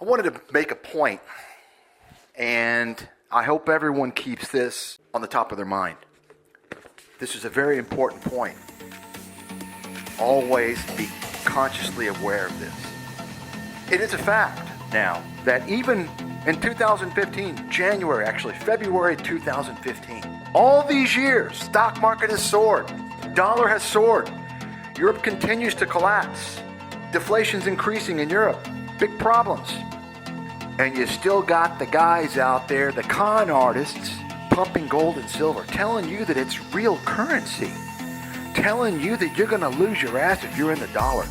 I wanted to make a point, and I hope everyone keeps this on the top of their mind. This is a very important point. Always be consciously aware of this. It is a fact now that even in 2015, February 2015, all these years, stock market has soared, dollar has soared, Europe continues to collapse, deflation's increasing in Europe, big problems. And you still got the guys out there, the con artists, pumping gold and silver, telling you that it's real currency, telling you that you're going to lose your ass if you're in the dollar,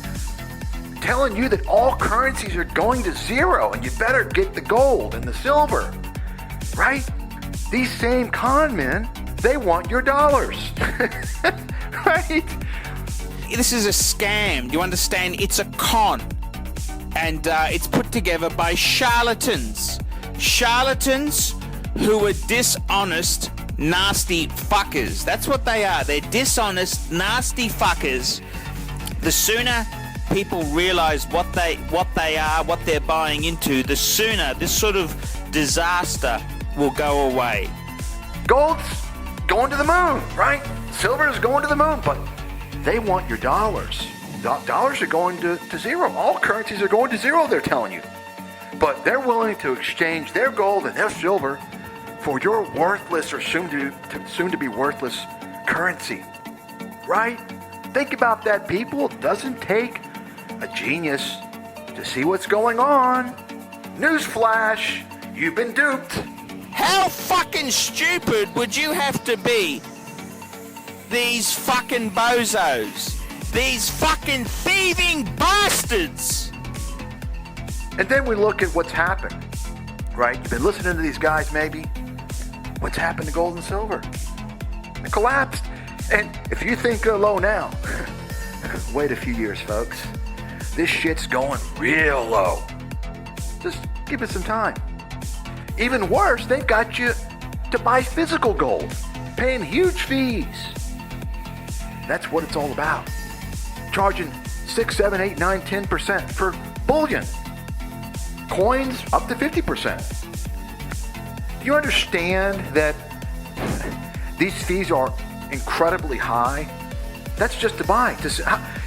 telling you that all currencies are going to zero and you better get the gold and the silver, right? These same con men, they want your dollars, right? This is a scam. You understand? It's a con. And it's put together by charlatans. Charlatans who are dishonest, nasty fuckers. That's what they are. They're dishonest, nasty fuckers. The sooner people realize what they are, what they're buying into, the sooner this sort of disaster will go away. Gold's going to the moon, right? Silver's going to the moon, but they want your dollars. Dollars are going to zero. All currencies are going to zero, they're telling you. But they're willing to exchange their gold and their silver for your worthless or soon to be worthless currency, right? Think about that, people. It doesn't take a genius to see what's going on. Newsflash, you've been duped. How fucking stupid would you have to be? These fucking bozos. These fucking thieving bastards. And then we look at what's happened, right? You've been listening to these guys maybe. What's happened to gold and silver? It collapsed. And if you think they're low now, wait a few years, folks. This shit's going real low. Just give it some time. Even worse, they've got you to buy physical gold, paying huge fees. That's what it's all about. Charging 6, 7, 8, 9, 10% for bullion. Coins up to 50%. Do you understand that these fees are incredibly high? That's just to buy.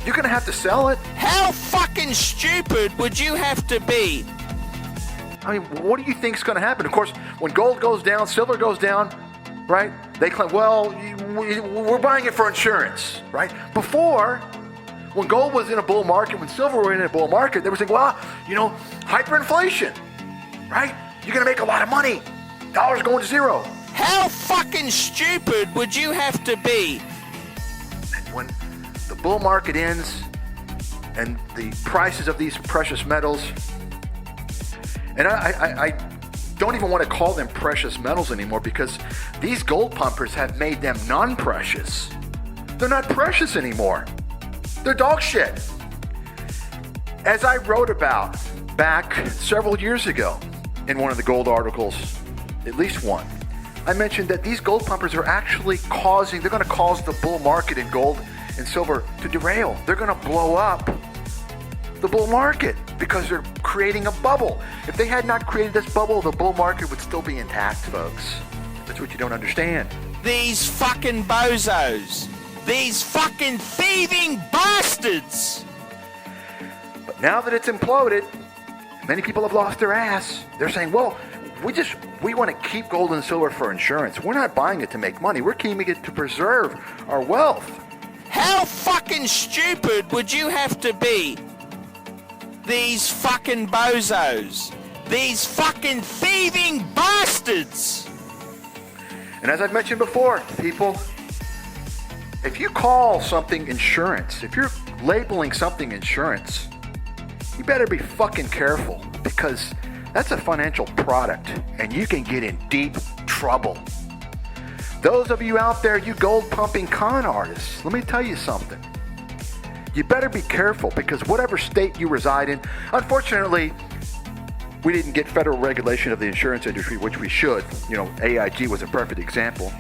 You're going to have to sell it. How fucking stupid would you have to be? I mean, what do you think is going to happen? Of course, when gold goes down, silver goes down, right? They claim, well, we're buying it for insurance, right? Before, when gold was in a bull market, when silver were in a bull market, they were saying, well, hyperinflation, right? You're going to make a lot of money. Dollar's going to zero. How fucking stupid would you have to be? And when the bull market ends and the prices of these precious metals, and I don't even want to call them precious metals anymore because these gold pumpers have made them non-precious. They're not precious anymore. They're dog shit. As I wrote about back several years ago in one of the gold articles, at least one, I mentioned that these gold pumpers are actually they're going to cause the bull market in gold and silver to derail. They're going to blow up the bull market because they're creating a bubble. If they had not created this bubble, the bull market would still be intact, folks. That's what you don't understand. These fucking bozos. These fucking thieving bastards! But now that it's imploded, many people have lost their ass. They're saying, well, we want to keep gold and silver for insurance. We're not buying it to make money. We're keeping it to preserve our wealth. How fucking stupid would you have to be? These fucking bozos. These fucking thieving bastards! And as I've mentioned before, people, if you call something insurance, if you're labeling something insurance, you better be fucking careful because that's a financial product and you can get in deep trouble. Those of you out there, you gold pumping con artists, let me tell you something. You better be careful because whatever state you reside in, unfortunately, we didn't get federal regulation of the insurance industry, which we should. AIG was a perfect example.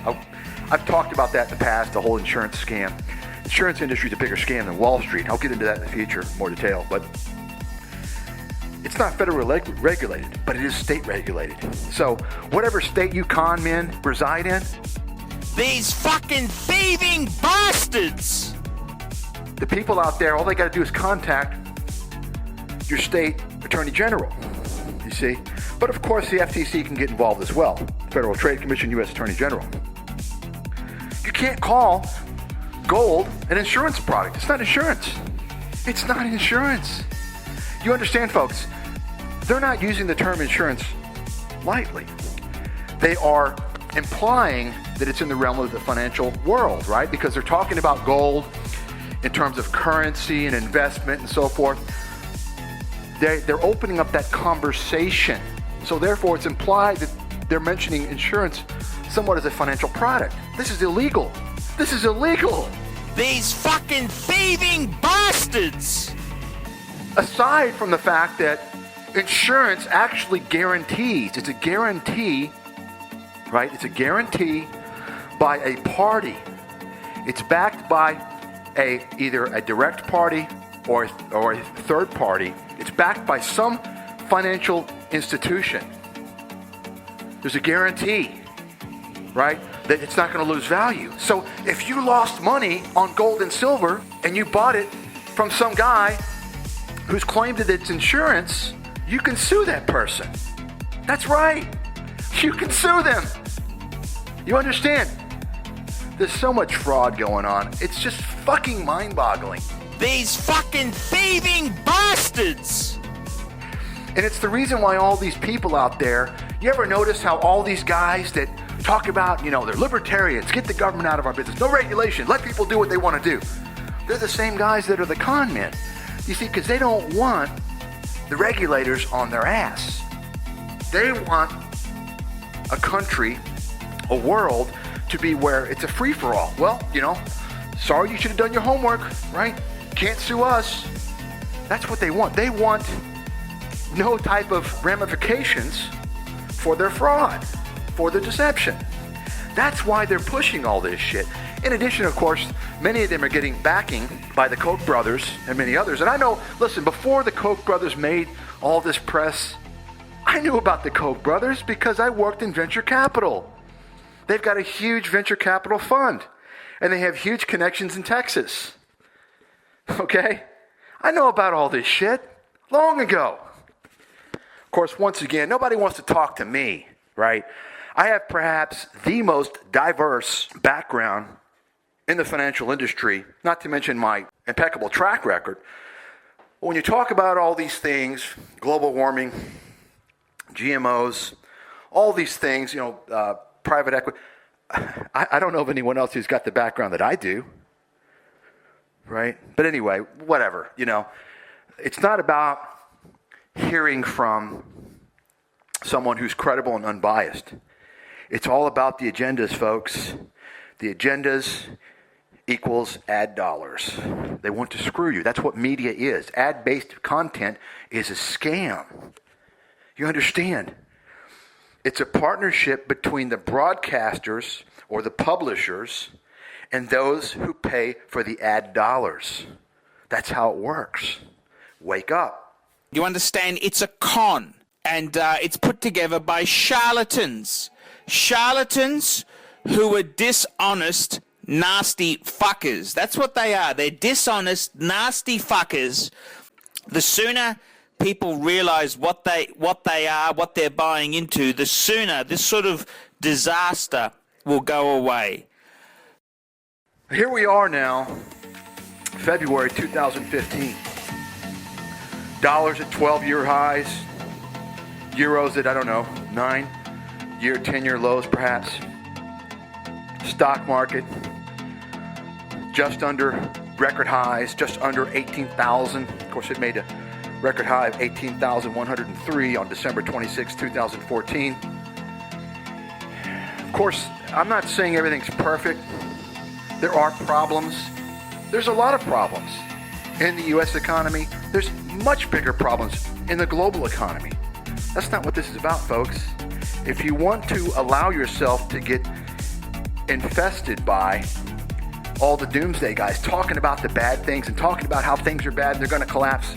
I've talked about that in the past, the whole insurance scam. Insurance industry is a bigger scam than Wall Street. I'll get into that in the future, more detail. But It's not federally regulated, but it is state regulated. So whatever state you con men reside in, These fucking thieving bastards! the people out there, all they got to do is contact your state attorney general, you see. But of course, the FTC can get involved as well. Federal Trade Commission, U.S. Attorney General. You can't call gold an insurance product. It's not insurance. It's not insurance. You understand, folks? They're not using the term insurance lightly. They are implying that it's in the realm of the financial world, right? Because they're talking about gold in terms of currency and investment and so forth. They're opening up that conversation. So therefore, it's implied that they're mentioning insurance somewhat as a financial product. This is illegal. This is illegal. These fucking thieving bastards! Aside from the fact that insurance actually guarantees, it's a guarantee, right? It's a guarantee by a party. It's backed by either a direct party or a third party. It's backed by some financial institution. There's a guarantee, right, that it's not going to lose value. So if you lost money on gold and silver and you bought it from some guy who's claimed that it's insurance, you can sue that person. That's right. You can sue them. You understand? There's so much fraud going on. It's just fucking mind-boggling. These fucking thieving bastards! And it's the reason why all these people out there, you ever notice how all these guys that talk about, they're libertarians, get the government out of our business, no regulation, let people do what they want to do. They're the same guys that are the con men. You see, because they don't want the regulators on their ass. They want a country, a world, to be where it's a free-for-all. Well, sorry, you should have done your homework, right? Can't sue us. That's what they want. They want no type of ramifications for their fraud, for their deception. That's why they're pushing all this shit. In addition, of course, many of them are getting backing by the Koch brothers and many others. And I know, listen, before the Koch brothers made all this press, I knew about the Koch brothers because I worked in venture capital. They've got a huge venture capital fund, and they have huge connections in Texas. Okay? I know about all this shit long ago. Of course, once again, nobody wants to talk to me, right? I have perhaps the most diverse background in the financial industry, not to mention my impeccable track record. When you talk about all these things, global warming, GMOs, all these things, private equity, I don't know of anyone else who's got the background that I do, right? But anyway, whatever, It's not about hearing from someone who's credible and unbiased. It's all about the agendas, folks. The agendas equals ad dollars. They want to screw you. That's what media is. Ad-based content is a scam. You understand? It's a partnership between the broadcasters or the publishers and those who pay for the ad dollars. That's how it works. Wake up. You understand? It's a con, and it's put together by charlatans. Charlatans who are dishonest, nasty fuckers. That's what they are. They're dishonest, nasty fuckers. The sooner people realize what they are, what they're buying into, the sooner this sort of disaster will go away. Here we are now, February 2015. Dollars at 12-year highs, euros at, 9-year, 10-year lows perhaps. Stock market just under record highs, just under 18,000. Of course, it made a record high of 18,103 on December 26, 2014. Of course, I'm not saying everything's perfect. There are problems. There's a lot of problems in the U.S. economy. There's much bigger problems in the global economy. That's not what this is about, folks. If you want to allow yourself to get infested by all the doomsday guys talking about the bad things and talking about how things are bad and they're going to collapse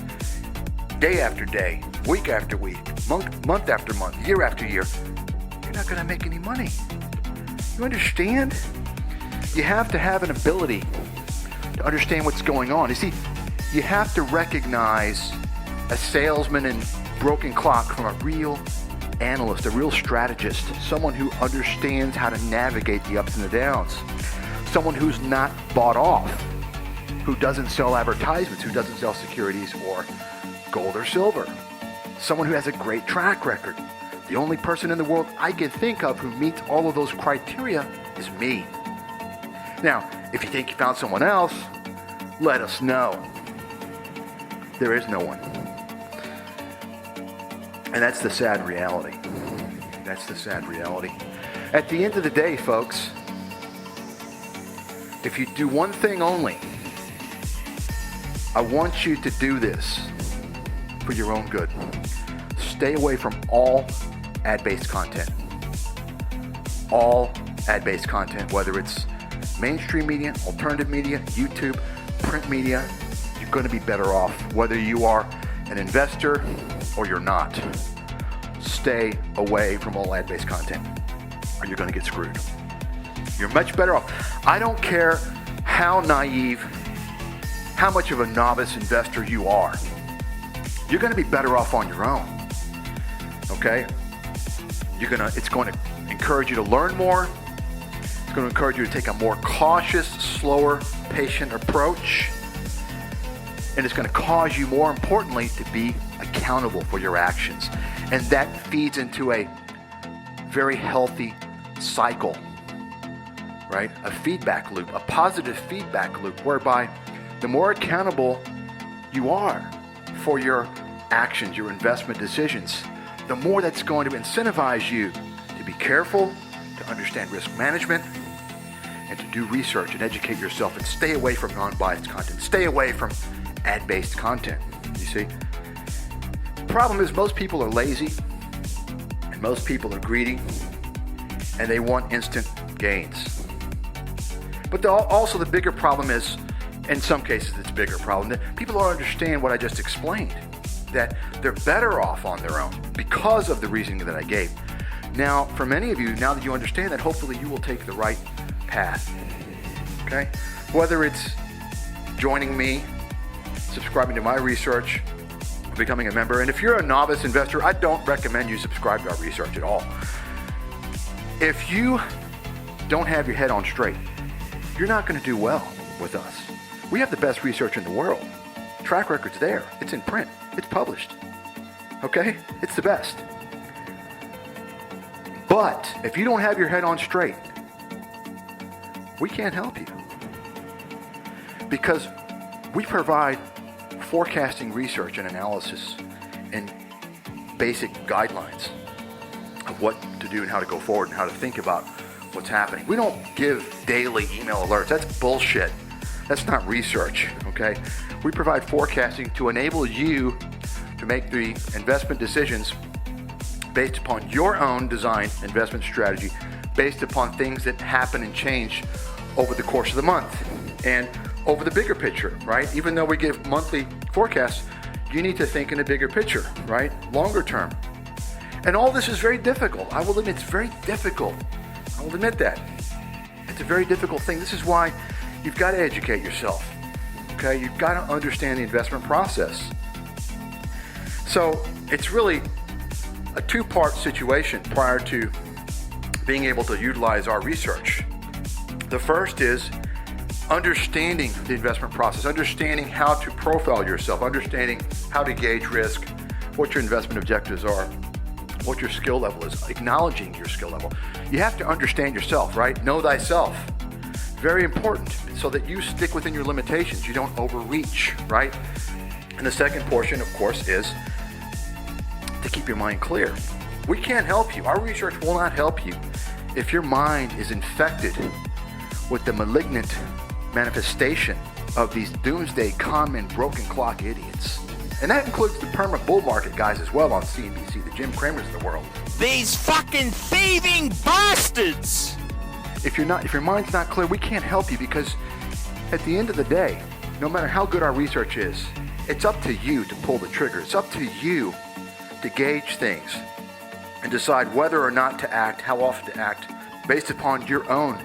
day after day, week after week, month after month, year after year, you're not going to make any money. You understand? You have to have an ability to understand what's going on. You see, you have to recognize a salesman and broken clock from a real analyst, a real strategist, someone who understands how to navigate the ups and the downs, someone who's not bought off, who doesn't sell advertisements, who doesn't sell securities or gold or silver, someone who has a great track record. The only person in the world I can think of who meets all of those criteria is me. Now, if you think you found someone else, let us know. There is no one. And that's the sad reality. That's the sad reality. At the end of the day, folks, if you do one thing only, I want you to do this for your own good. Stay away from all ad-based content. All ad-based content, whether it's mainstream media, alternative media, YouTube, print media, you're going to be better off whether you are an investor or you're not. Stay away from all ad-based content or you're going to get screwed. You're much better off. I don't care how naive, how much of a novice investor you are. You're going to be better off on your own. Okay? It's going to encourage you to learn more. It's going to encourage you to take a more cautious, slower, patient approach. And it's going to cause you, more importantly, to be accountable for your actions. And that feeds into a very healthy cycle, right? A feedback loop, a positive feedback loop, whereby the more accountable you are for your actions, your investment decisions, the more that's going to incentivize you to be careful, to understand risk management, and to do research and educate yourself and stay away from non-biased content. Stay away from ad-based content, you see? The problem is most people are lazy and most people are greedy and they want instant gains. But also the bigger problem is, in some cases it's a bigger problem, that people don't understand what I just explained, that they're better off on their own because of the reasoning that I gave. Now, for many of you, now that you understand that, hopefully you will take the right path, okay? Whether it's joining me, subscribing to my research, becoming a member. And if you're a novice investor, I don't recommend you subscribe to our research at all. If you don't have your head on straight, you're not going to do well with us. We have the best research in the world. Track record's there. It's in print. It's published. Okay? It's the best. But if you don't have your head on straight, we can't help you. Because we provide forecasting research and analysis and basic guidelines of what to do and how to go forward and how to think about what's happening. We don't give daily email alerts. That's bullshit. That's not research, okay? We provide forecasting to enable you to make the investment decisions based upon your own designed investment strategy, based upon things that happen and change over the course of the month and over the bigger picture, right? Even though we give monthly forecasts, you need to think in a bigger picture, right? Longer term. And all this is very difficult. I will admit it's very difficult. I will admit that. It's a very difficult thing. This is why you've got to educate yourself, okay? You've got to understand the investment process. So it's really a two-part situation prior to being able to utilize our research. The first is understanding the investment process, understanding how to profile yourself, understanding how to gauge risk, what your investment objectives are, what your skill level is, acknowledging your skill level. You have to understand yourself, right? Know thyself. Very important, so that you stick within your limitations. You don't overreach, right? And the second portion, of course, is to keep your mind clear. We can't help you. Our research will not help you if your mind is infected with the malignant manifestation of these doomsday con-men broken clock idiots. And that includes the perma bull market guys as well on CNBC, the Jim Cramers of the world. These fucking thieving bastards! If your mind's not clear, we can't help you, because at the end of the day, no matter how good our research is, it's up to you to pull the trigger. It's up to you to gauge things and decide whether or not to act, how often to act, based upon your own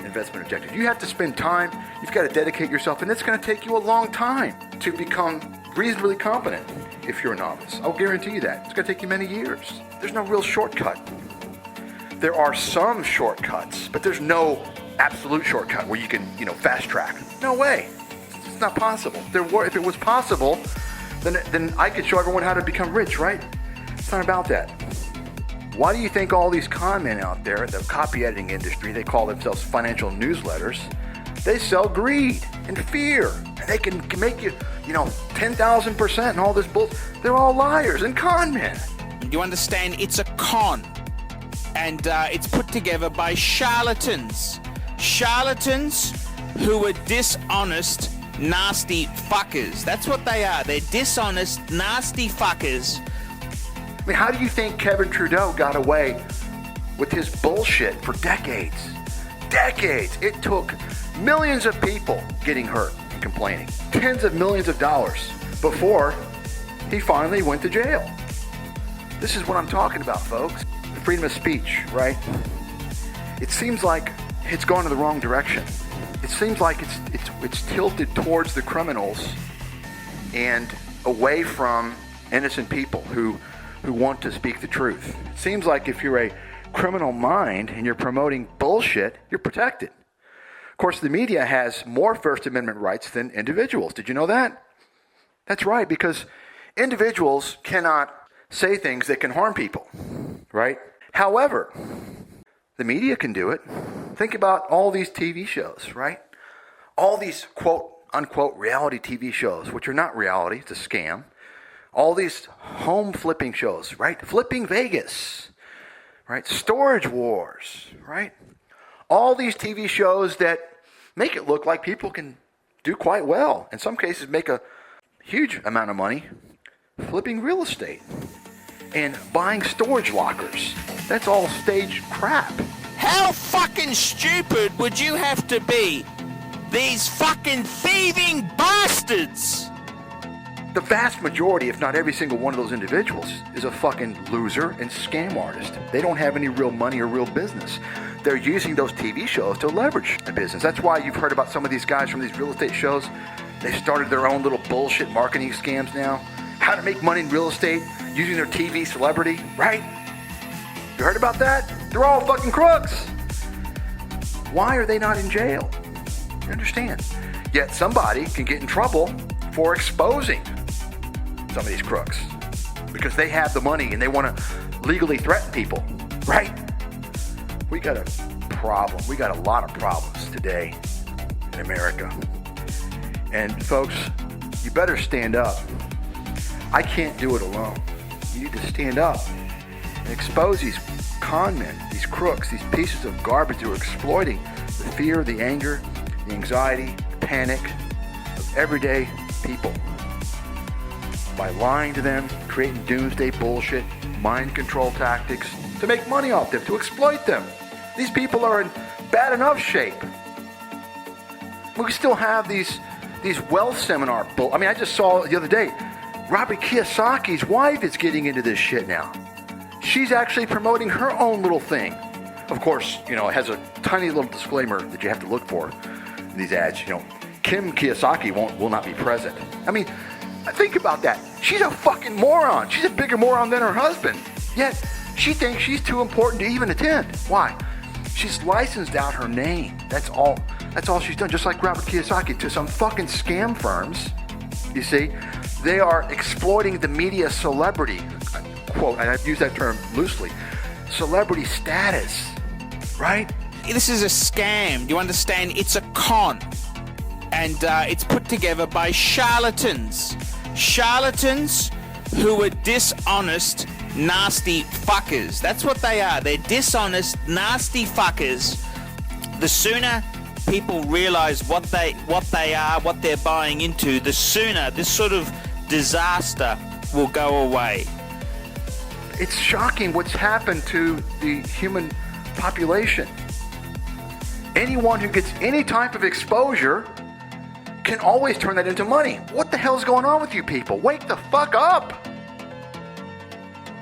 investment objectives. You have to spend time, you've got to dedicate yourself, and it's going to take you a long time to become reasonably competent if you're a novice. I'll guarantee you that. It's going to take you many years. There's no real shortcut. There are some shortcuts, but there's no absolute shortcut where you can, fast track. No way. It's not possible. If it was possible, then I could show everyone how to become rich, right? It's not about that. Why do you think all these con men out there, the copy editing industry, they call themselves financial newsletters, they sell greed and fear. And they can make you, 10,000% and all this bull. They're all liars and con men. You understand? It's a con. And it's put together by charlatans. Charlatans who are dishonest, nasty fuckers. That's what they are. They're dishonest, nasty fuckers. I mean, how do you think Kevin Trudeau got away with his bullshit for decades? Decades. It took millions of people getting hurt and complaining. Tens of millions of dollars before he finally went to jail. This is what I'm talking about, folks. Freedom of speech, right? It seems like it's gone in the wrong direction. It seems like it's tilted towards the criminals and away from innocent people who want to speak the truth. It seems like if you're a criminal mind and you're promoting bullshit, you're protected. Of course, the media has more First Amendment rights than individuals. Did you know that? That's right, because individuals cannot say things that can harm people, right? However, the media can do it. Think about all these TV shows, right? All these quote unquote reality TV shows, which are not reality, it's a scam. All these home flipping shows, right? Flipping Vegas, right? Storage Wars, right? All these TV shows that make it look like people can do quite well. In some cases, make a huge amount of money flipping real estate and buying storage lockers. That's all staged crap. How fucking stupid would you have to be? These fucking thieving bastards! The vast majority, if not every single one of those individuals, is a fucking loser and scam artist. They don't have any real money or real business. They're using those TV shows to leverage a business. That's why you've heard about some of these guys from these real estate shows. They started their own little bullshit marketing scams now. How to make money in real estate using their TV celebrity, right? You heard about that? They're all fucking crooks. Why are they not in jail? You understand? Yet somebody can get in trouble for exposing some of these crooks because they have the money and they want to legally threaten people, right? We got a problem. We got a lot of problems today in America. And folks, you better stand up. I can't do it alone. You need to stand up and expose these con men, these crooks, these pieces of garbage who are exploiting the fear, the anger, the anxiety, the panic of everyday people by lying to them, creating doomsday bullshit, mind control tactics to make money off them, to exploit them. These people are in bad enough shape. We still have these wealth seminar I just saw the other day, Robert Kiyosaki's wife is getting into this shit now. She's actually promoting her own little thing. Of course, it has a tiny little disclaimer that you have to look for in these ads. Kim Kiyosaki will not be present. Think about that. She's a fucking moron. She's a bigger moron than her husband. Yet, she thinks she's too important to even attend. Why? She's licensed out her name. That's all she's done. Just like Robert Kiyosaki, to some fucking scam firms. You see, they are exploiting the media celebrity, quote, and I use that term loosely, celebrity status, right? This is a scam. You understand? It's a con. And it's put together by charlatans. Charlatans who are dishonest, nasty fuckers. That's what they are. They're dishonest, nasty fuckers. The sooner people realize what they are, what they're buying into, the sooner this sort of disaster will go away. It's shocking what's happened to the human population. Anyone who gets any type of exposure can always turn that into money. What the hell's going on with you people? Wake the fuck up.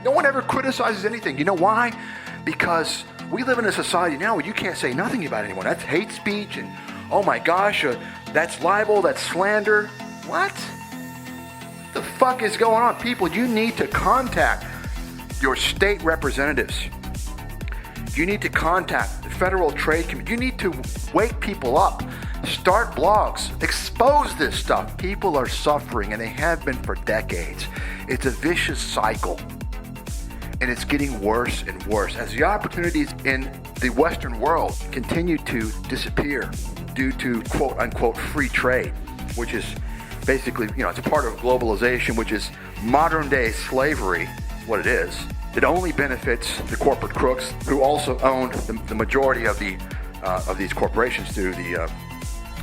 No one ever criticizes anything. You know why? Because we live in a society now where you can't say nothing about anyone. That's hate speech, and oh my gosh, that's libel, that's slander. What the fuck is going on? People, you need to contact your state representatives. You need to contact the Federal Trade Commission. You need to wake people up. Start blogs. Expose this stuff. People are suffering, and they have been for decades. It's a vicious cycle, and it's getting worse and worse as the opportunities in the Western world continue to disappear due to quote-unquote free trade, which is basically, it's a part of globalization, which is modern-day slavery, what it is. It only benefits the corporate crooks who also own the majority of these corporations through the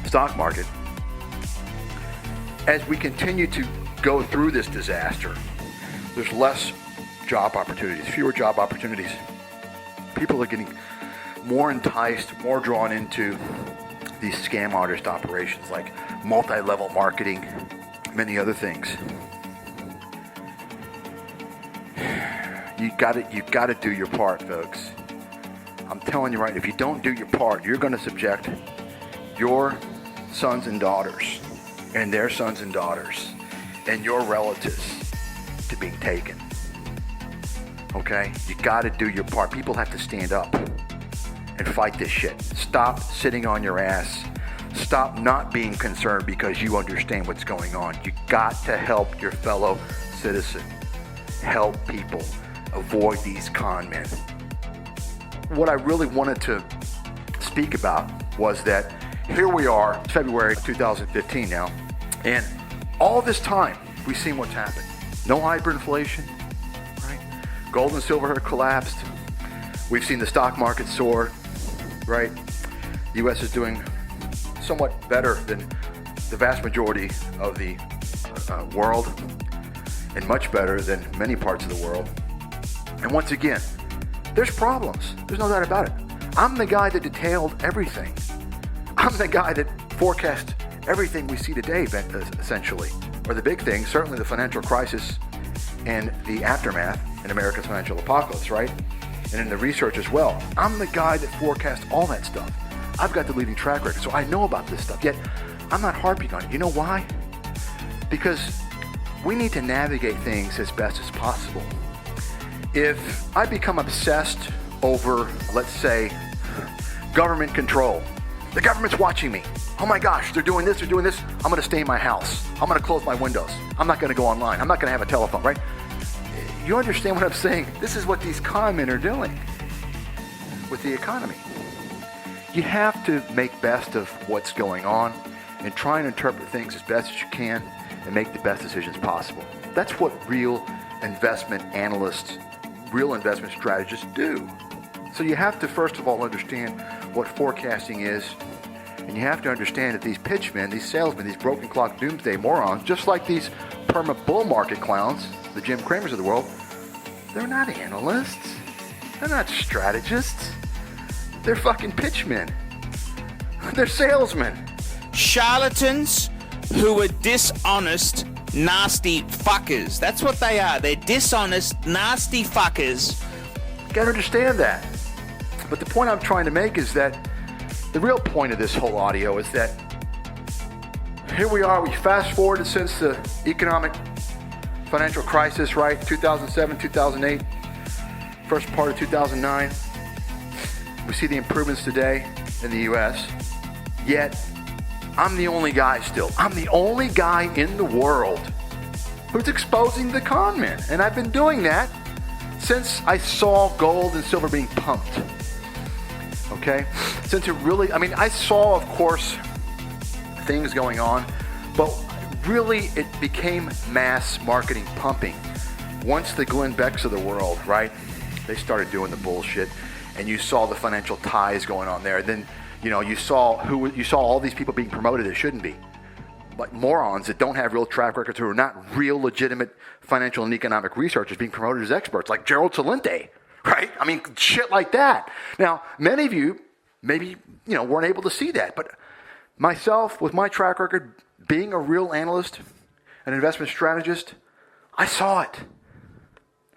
stock market. As we continue to go through this disaster, there's less job opportunities, fewer job opportunities. People are getting more enticed, more drawn into these scam artist operations like multi-level marketing, many other things. You got to do your part, folks. I'm telling you right, if you don't do your part, you're going to subject your sons and daughters and their sons and daughters and your relatives to being taken. Okay? You got to do your part. People have to stand up and fight this shit. Stop sitting on your ass. Stop not being concerned because you understand what's going on. You got to help your fellow citizen. Help people. Avoid these con men. What I really wanted to speak about was that here we are, February 2015 now, and all this time we've seen what's happened. No hyperinflation, right? Gold and silver have collapsed. We've seen the stock market soar, right? The U.S. is doing somewhat better than the vast majority of the world, and much better than many parts of the world. And once again, there's problems. There's no doubt about it. I'm the guy that detailed everything. I'm the guy that forecast everything we see today, essentially. Or the big thing, certainly the financial crisis and the aftermath in America's financial apocalypse, right? And in the research as well. I'm the guy that forecast all that stuff. I've got the leading track record, so I know about this stuff. Yet, I'm not harping on it. You know why? Because we need to navigate things as best as possible. If I become obsessed over, let's say, government control, the government's watching me. Oh my gosh, they're doing this, I'm going to stay in my house. I'm going to close my windows. I'm not going to go online. I'm not going to have a telephone, right? You understand what I'm saying? This is what these con men are doing with the economy. You have to make best of what's going on and try and interpret things as best as you can and make the best decisions possible. That's what real investment analysts, real investment strategists do. So you have to first of all understand what forecasting is, and you have to understand that these pitchmen, these salesmen, these broken clock doomsday morons, just like these perma bull market clowns, the Jim Cramers of the world, they're not analysts. They're not strategists. They're fucking pitchmen. They're salesmen. Charlatans who are dishonest, nasty fuckers. That's what they are. They're dishonest, nasty fuckers. You gotta understand that. But the point I'm trying to make is that the real point of this whole audio is that here we are, we fast forwarded since the economic financial crisis, right? 2007, 2008, first part of 2009. We see the improvements today in the U.S. Yet, I'm the only guy still. I'm the only guy in the world who's exposing the con men. And I've been doing that since I saw gold and silver being pumped. Okay? Since it really, I saw, of course, things going on, but really it became mass marketing pumping. Once the Glenn Becks of the world, right, they started doing the bullshit, and you saw the financial ties going on there. Then, you saw all these people being promoted that shouldn't be. Like morons that don't have real track records, who are not real legitimate financial and economic researchers being promoted as experts, like Gerald Celente, right? Shit like that. Now, many of you maybe, weren't able to see that, but myself, with my track record, being a real analyst, an investment strategist, I saw it.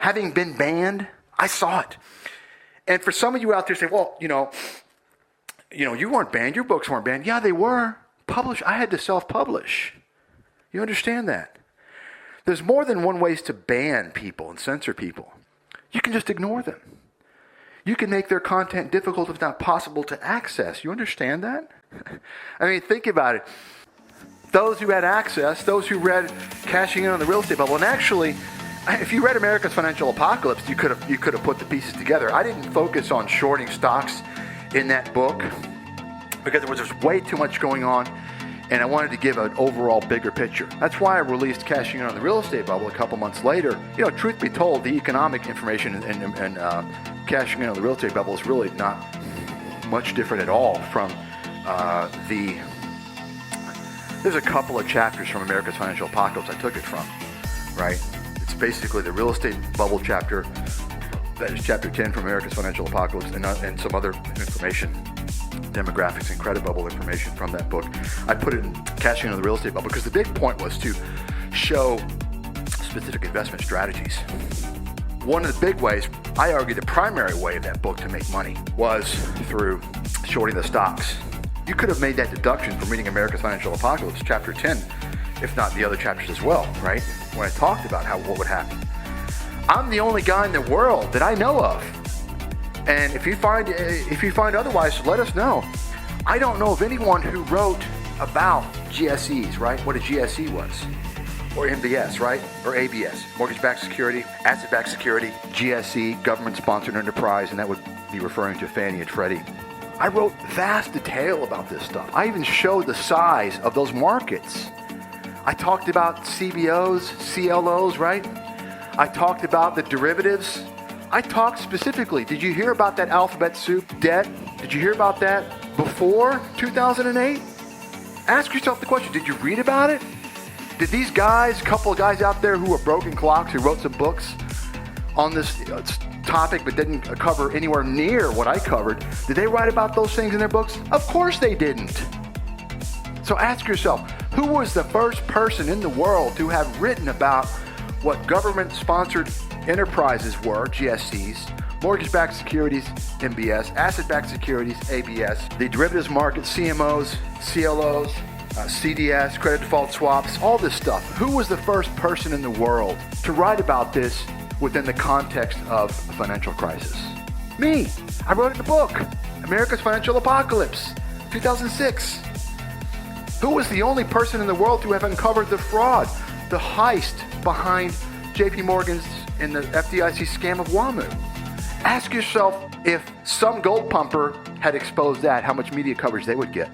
having been banned, I saw it. And for some of you out there say, well, you weren't banned. Your books weren't banned. Yeah, they were. I had to self-publish. You understand that? There's more than one ways to ban people and censor people. You can just ignore them. You can make their content difficult, if not possible, to access. You understand that? I mean, think about it. Those who had access, those who read Cashing In on the Real Estate Bubble, and actually, if you read America's Financial Apocalypse, you could have put the pieces together. I didn't focus on shorting stocks in that book because there was just way too much going on, and I wanted to give an overall bigger picture. That's why I released Cashing In on the Real Estate Bubble a couple months later. Truth be told, the economic information and Cashing In on the Real Estate Bubble is really not much different at all from there's a couple of chapters from America's Financial Apocalypse I took it from, right? It's basically the real estate bubble chapter, that is chapter 10 from America's Financial Apocalypse, and some other information, demographics and credit bubble information from that book. I put it in Cashing In on the Real Estate Bubble because the big point was to show specific investment strategies. One of the big ways, I argue the primary way of that book to make money was through shorting the stocks. You could have made that deduction from reading America's Financial Apocalypse, chapter 10, if not the other chapters as well, right? When I talked about what would happen. I'm the only guy in the world that I know of. And if you find otherwise, let us know. I don't know of anyone who wrote about GSEs, right? What a GSE was. Or MBS, right? Or ABS, mortgage-backed security, asset-backed security, GSE, government-sponsored enterprise, and that would be referring to Fannie and Freddie. I wrote vast detail about this stuff. I even showed the size of those markets. I talked about CBOs, CLOs, right? I talked about the derivatives. I talked specifically, did you hear about that alphabet soup debt? Did you hear about that before 2008? Ask yourself the question, did you read about it? Did these guys, a couple of guys out there who were broken clocks, who wrote some books on this topic but didn't cover anywhere near what I covered, did they write about those things in their books? Of course they didn't. So ask yourself, who was the first person in the world to have written about what government-sponsored enterprises were, GSEs, mortgage-backed securities, MBS, asset-backed securities, ABS, the derivatives market, CMOs, CLOs, CDS, credit default swaps, all this stuff. Who was the first person in the world to write about this within the context of a financial crisis? Me. I wrote it in the book, America's Financial Apocalypse, 2006. Who was the only person in the world to have uncovered the fraud, the heist behind JP Morgan's and the FDIC scam of WAMU? Ask yourself, if some gold pumper had exposed that, how much media coverage they would get.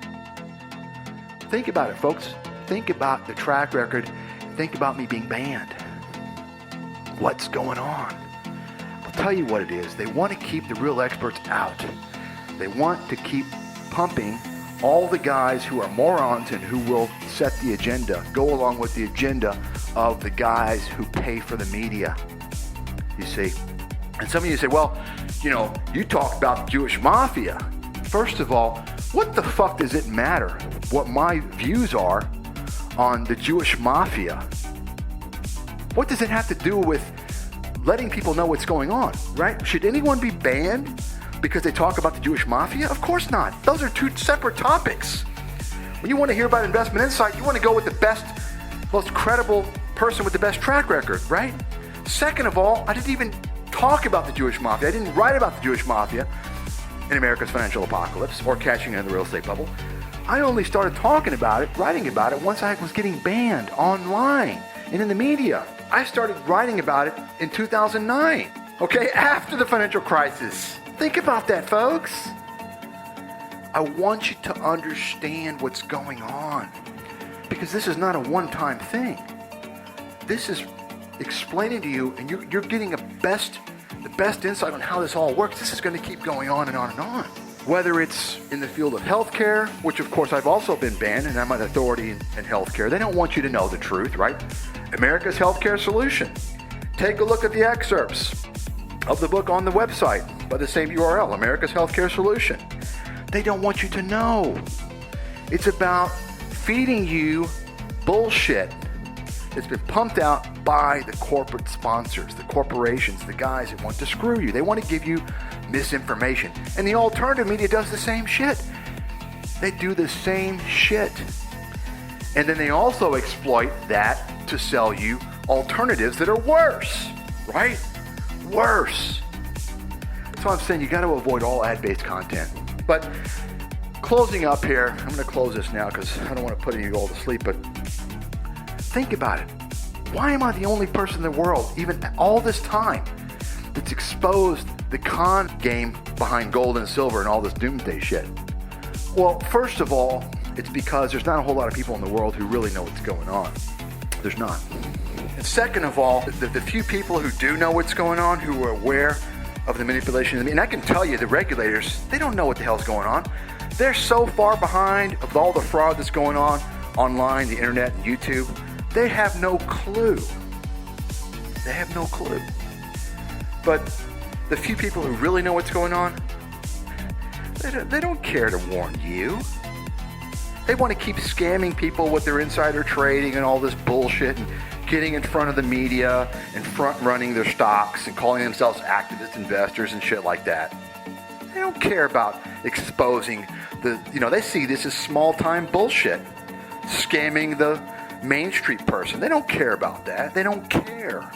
Think about it, folks. Think about the track record. Think about me being banned. What's going on? I'll tell you what it is. They want to keep the real experts out. They want to keep pumping all the guys who are morons and who will set the agenda, go along with the agenda of the guys who pay for the media. You see? And some of you say, well, you talk about the Jewish mafia. First of all, what the fuck does it matter what my views are on the Jewish mafia? What does it have to do with letting people know what's going on, right? Should anyone be banned because they talk about the Jewish mafia? Of course not. Those are two separate topics. When you want to hear about investment insight, you want to go with the best, most credible person with the best track record, right? Second of all, I didn't even talk about the Jewish mafia. I didn't write about the Jewish mafia in America's Financial Apocalypse or Cashing In the Real Estate Bubble. I only started talking about it, writing about it, once I was getting banned online and in the media. I started writing about it in 2009, okay, after the financial crisis. Think about that, folks. I want you to understand what's going on, because this is not a one-time thing. This is explaining to you, and you're getting the best insight on how this all works. This is going to keep going on and on and on. Whether it's in the field of healthcare, which of course I've also been banned, and I'm an authority in healthcare. They don't want you to know the truth, right? America's Healthcare Solution. Take a look at the excerpts of the book on the website by the same URL, America's Healthcare Solution. They don't want you to know. It's about feeding you bullshit. It's been pumped out by the corporate sponsors, the corporations, the guys that want to screw you. They want to give you misinformation. And the alternative media does the same shit. They do the same shit. And then they also exploit that to sell you alternatives that are worse, right? Worse. So I'm saying you got to avoid all ad-based content. But closing up here, I'm going to close this now because I don't want to put you all to sleep, but think about it. Why am I the only person in the world, even all this time, that's exposed the con game behind gold and silver and all this doomsday shit? Well, first of all, it's because there's not a whole lot of people in the world who really know what's going on. There's not. And second of all, the few people who do know what's going on, who are aware of the manipulation, and I can tell you the regulators, they don't know what the hell's going on. They're so far behind of all the fraud that's going on online, the internet, and YouTube. They have no clue. They have no clue. But the few people who really know what's going on, they don't care to warn you. They want to keep scamming people with their insider trading and all this bullshit and getting in front of the media and front running their stocks and calling themselves activist investors and shit like that. They don't care about exposing they see this as small time bullshit. Scamming the Main Street person. They don't care about that. They don't care.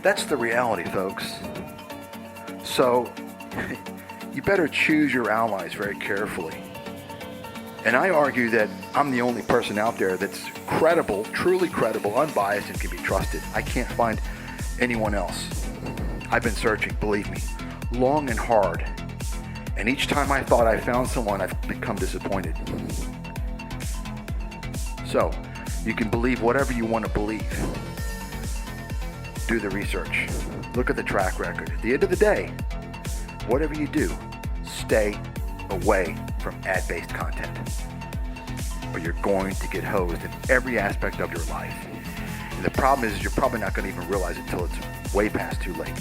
That's the reality, folks. So, you better choose your allies very carefully. And I argue that I'm the only person out there that's credible, truly credible, unbiased, and can be trusted. I can't find anyone else. I've been searching, believe me, long and hard. And each time I thought I found someone, I've become disappointed. So, you can believe whatever you want to believe. Do the research. Look at the track record. At the end of the day, whatever you do, stay away from ad-based content, or you're going to get hosed in every aspect of your life. And the problem is you're probably not going to even realize it until it's way past too late.